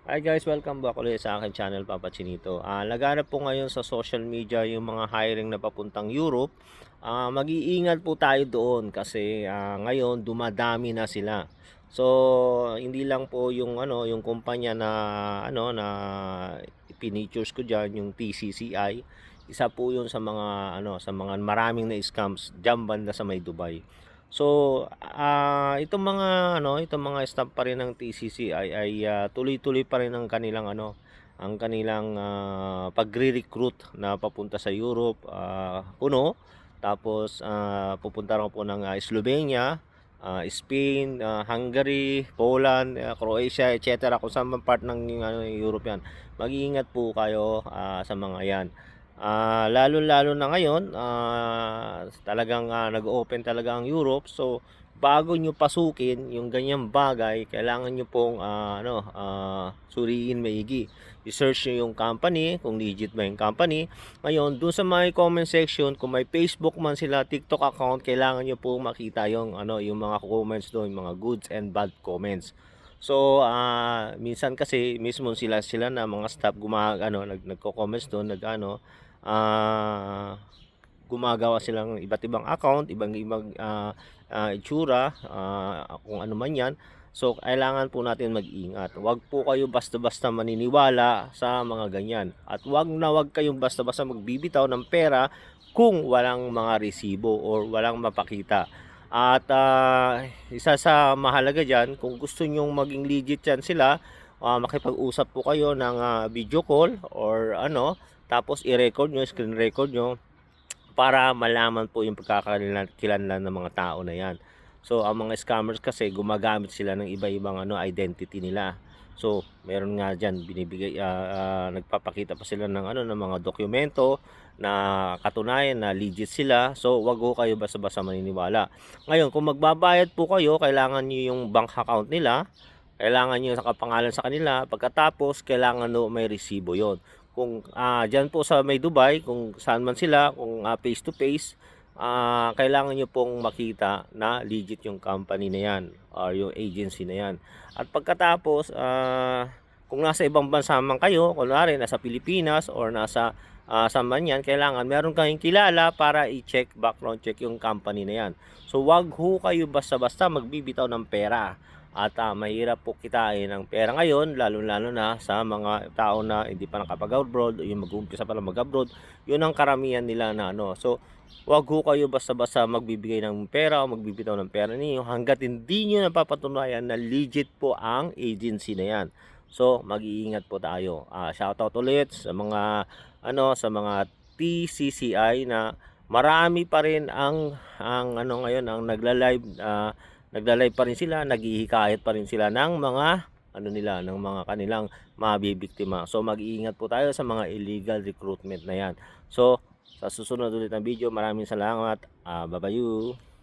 Hi guys, welcome back ulit sa aking channel, Papa Chinito. Laganap po ngayon sa social media yung mga hiring na papuntang Europe. Mag-iingat po tayo doon kasi ngayon dumadami na sila. So, hindi lang po yung yung kumpanya na pinitures ko diyan, yung TCCI. Isa po 'yun sa mga sa mga maraming na scams diyan banda sa may Dubai. So, itong mga staff pa rin ng TCCI ay tuloy-tuloy pa rin ang kanilang ang kanilang pagre-recruit na papunta sa Europe, puno. Tapos pupunta raw po ng Slovenia, Spain, Hungary, Poland, Croatia, etc. Kung saan man part ng Europe 'yan. Mag-iingat po kayo sa mga 'yan. Lalo-lalo na ngayon, talagang nag-open talaga ang Europe. So, bago nyo pasukin yung ganyang bagay, kailangan nyo pong suriin maigi. I-search nyo yung company, kung legit ba yung company. Ngayon, dun sa my comment section, kung may Facebook man sila, TikTok account, kailangan nyo pong makita yung, yung mga comments doon, yung mga goods and bad comments. So, minsan kasi mismo sila na mga staff nagko-comments doon, ah, gumagawa sila ng iba't ibang account, ibang-ibang itsura, kung ano man 'yan. So, kailangan po natin mag-ingat. Huwag po kayo basta-basta maniniwala sa mga ganyan. At huwag kayong basta-basta magbibitaw ng pera kung walang mga resibo or walang mapakita. At isa sa mahalaga diyan, kung gusto nyong maging legit 'yan sila, makipag-usap po kayo ng video call or tapos i-record nyo, screen record nyo para malaman po yung pagkakakilanlan ng mga tao na yan. So, ang mga scammers kasi gumagamit sila ng iba-ibang identity nila. So, meron nga diyan nagpapakita pa sila ng ng mga dokumento na katunayan na legit sila. So, wag ho kayo basta-basta maniniwala. Ngayon, kung magbabayad po kayo, kailangan niyo yung bank account nila, kailangan niyo nakapangalan sa kanila. Pagkatapos, kailangan no may resibo 'yon. Kung diyan po sa may Dubai, kung saan man sila, kung face to face, kailangan niyo pong makita na legit yung company na 'yan or yung agency na 'yan. At pagkatapos, kung nasa ibang bansa man kayo, kunwari nasa Pilipinas or nasa saan man 'yan, kailangan meron kayong kilala para i-check, background check yung company na 'yan. So, wag ho kayo basta-basta magbibitaw ng pera. At mahirap po kitain ang pera ngayon, lalo-lalo na sa mga tao na hindi pa nakapag-abroad o yung mag-uumpisa pa lang mag-abroad. Yun ang karamihan nila na So, wag ho kayo basta-basta magbibigay ng pera o magbibitaw ng pera ninyo hanggat hindi nyo napapatunayan na legit po ang agency na yan. So, mag-iingat po tayo. Shoutout ulit sa mga sa mga TCCI na marami pa rin ang ngayon ang nagla-live pa rin sila, naghihikayat pa rin sila ng mga ng mga kanilang mabibiktima. So, mag-iingat po tayo sa mga illegal recruitment na yan. So, sa susunod ulit ng video, maraming salamat. Bye-bye.